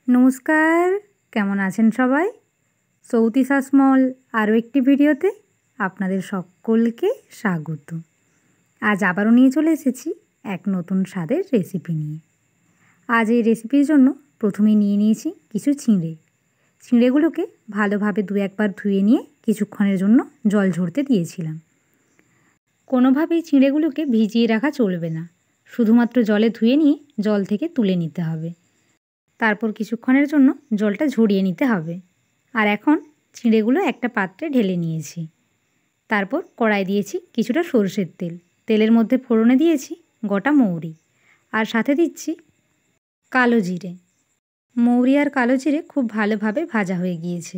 নমস্কার, কেমন আছেন সবাই? সৌতি শাসমল আরও একটি ভিডিওতে আপনাদের সকলকে স্বাগত। আজ আবারও নিয়ে চলে এসেছি এক নতুন স্বাদের রেসিপি নিয়ে। আজ এই রেসিপির জন্য প্রথমেই নিয়ে নিয়েছি কিছু চিঁড়ে। চিঁড়েগুলোকে ভালোভাবে দু একবার ধুয়ে নিয়ে কিছুক্ষণের জন্য জল ঝরতে দিয়েছিলাম। কোনোভাবেই চিঁড়েগুলোকে ভিজিয়ে রাখা চলবে না, শুধুমাত্র জলে ধুয়ে নিয়ে জল থেকে তুলে নিতে হবে। তারপর কিছুক্ষণের জন্য জলটা ঝরিয়ে নিতে হবে। আর এখন চিঁড়েগুলো একটা পাত্রে ঢেলে নিয়েছি। তারপর কড়াই দিয়েছি কিছুটা সরষের তেল। তেলের মধ্যে ফোড়নে দিয়েছি গোটা মৌরি, আর সাথে দিচ্ছি কালো জিরে। মৌরি আর কালো জিরে খুব ভালোভাবে ভাজা হয়ে গিয়েছে।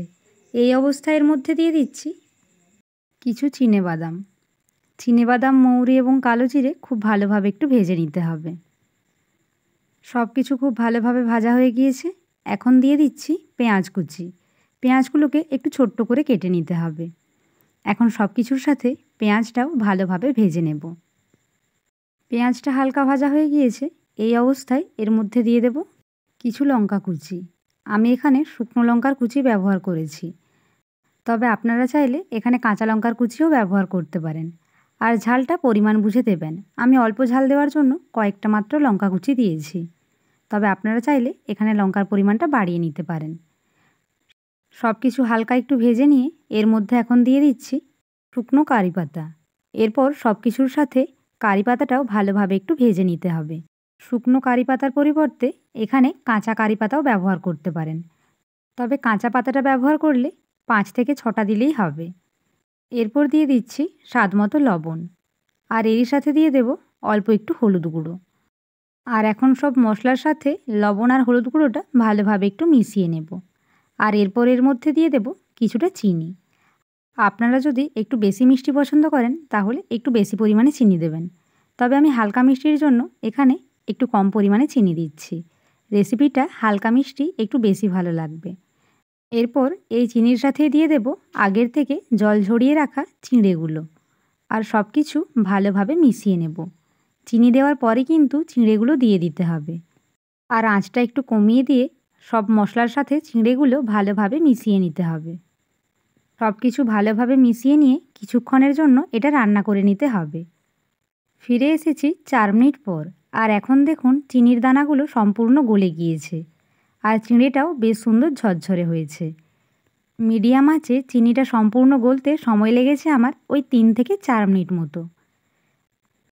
এই অবস্থায় এর মধ্যে দিয়ে দিচ্ছি কিছু চিনেবাদাম। চিনেবাদাম, মৌরি এবং কালো জিরে খুব ভালোভাবে একটু ভেজে নিতে হবে। সব কিছু খুব ভালোভাবে ভাজা হয়ে গিয়েছে। এখন দিয়ে দিচ্ছি পেঁয়াজ কুচি। পেঁয়াজগুলোকে একটু ছোট্ট করে কেটে নিতে হবে। এখন সব কিছুর সাথে পেঁয়াজটাও ভালোভাবে ভেজে নেব। পেঁয়াজটা হালকা ভাজা হয়ে গিয়েছে। এই অবস্থায় এর মধ্যে দিয়ে দেব কিছু লঙ্কা কুচি। আমি এখানে শুকনো লঙ্কার কুচি ব্যবহার করেছি, তবে আপনারা চাইলে এখানে কাঁচা লঙ্কার কুচিও ব্যবহার করতে পারেন। আর ঝালটা পরিমাণ বুঝে দেবেন। আমি অল্প ঝাল দেওয়ার জন্য কয়েকটা মাত্র লঙ্কা কুচি দিয়েছি, তবে আপনারা চাইলে এখানে লঙ্কার পরিমাণটা বাড়িয়ে নিতে পারেন। সব কিছু হালকা একটু ভেজে নিয়ে এর মধ্যে এখন দিয়ে দিচ্ছি শুকনো কারি পাতা। এরপর সব কিছুর সাথে কারি পাতাটাও ভালোভাবে একটু ভেজে নিতে হবে। শুকনো কারি পাতার পরিবর্তে এখানে কাঁচা কারি পাতাও ব্যবহার করতে পারেন, তবে কাঁচা পাতাটা ব্যবহার করলে 5 থেকে 6টা দিলেই হবে। এরপর দিয়ে দিচ্ছি স্বাদ মতো লবণ, আর এরই সাথে দিয়ে দেব অল্প একটু হলুদ গুঁড়ো। আর এখন সব মশলার সাথে লবণ আর হলুদ গুঁড়োটা ভালোভাবে একটু মিশিয়ে নেব। আর এরপর এর মধ্যে দিয়ে দেব কিছুটা চিনি। আপনারা যদি একটু বেশি মিষ্টি পছন্দ করেন তাহলে একটু বেশি পরিমাণে চিনি দেবেন, তবে আমি হালকা মিষ্টির জন্য এখানে একটু কম পরিমাণে চিনি দিচ্ছি। রেসিপিটা হালকা মিষ্টি একটু বেশি ভালো লাগবে। এরপর এই চিনির সাথে দিয়ে দেব আগের থেকে জল ঝরিয়ে রাখা চিঁড়েগুলো, আর সব কিছু ভালোভাবে মিশিয়ে নেব। চিনি দেওয়ার পরে কিন্তু চিঁড়েগুলো দিয়ে দিতে হবে। আর আঁচটা একটু কমিয়ে দিয়ে সব মশলার সাথে চিঁড়েগুলো ভালোভাবে মিশিয়ে নিতে হবে। সব কিছু ভালোভাবে মিশিয়ে নিয়ে কিছুক্ষণের জন্য এটা রান্না করে নিতে হবে। ফিরে এসেছি 4 মিনিট পর, আর এখন দেখুন চিনির দানাগুলো সম্পূর্ণ গলে গিয়েছে, আর চিঁড়েটাও বেশ সুন্দর ঝরঝরে হয়েছে। মিডিয়াম আঁচে চিনিটা সম্পূর্ণ গলতে সময় লেগেছে আমার ওই 3 থেকে 4 মিনিট মতো।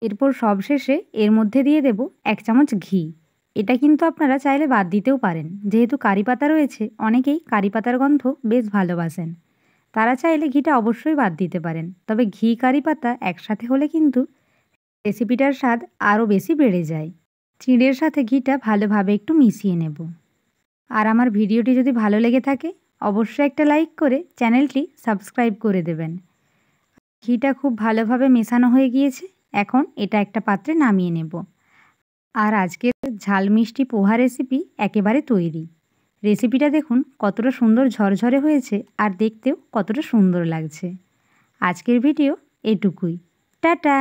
এরপর সবশেষে এর মধ্যে দিয়ে দেব 1 চামচ ঘি। এটা কিন্তু আপনারা চাইলে বাদ দিতেও পারেন, যেহেতু কারি পাতা রয়েছে অনেকেই কারি পাতার গন্ধ বেশ ভালোবাসেন। তারা চাইলে ঘিটা অবশ্যই বাদ দিতে পারেন, তবে ঘি কারি পাতা একসাথে হলে কিন্তু রেসিপিটার স্বাদ আরও বেশি বেড়ে যায়। চিঁড়ের সাথে ঘিটা ভালোভাবে একটু মিশিয়ে নেব। আর আমার ভিডিওটি যদি ভালো লেগে থাকে অবশ্যই একটা লাইক করে চ্যানেলটি সাবস্ক্রাইব করে দেবেন। ঘিটা খুব ভালোভাবে মেশানো হয়ে গিয়েছে। এখন এটা একটা পাত্রে নামিয়ে নেব। আর আজকের ঝাল মিষ্টি পোহা রেসিপি একেবারে তৈরি। রেসিপিটা দেখুন কতটা সুন্দর ঝরঝরে হয়েছে, আর দেখতেও কতটা সুন্দর লাগছে। আজকের ভিডিও এটুকুই। টাটা।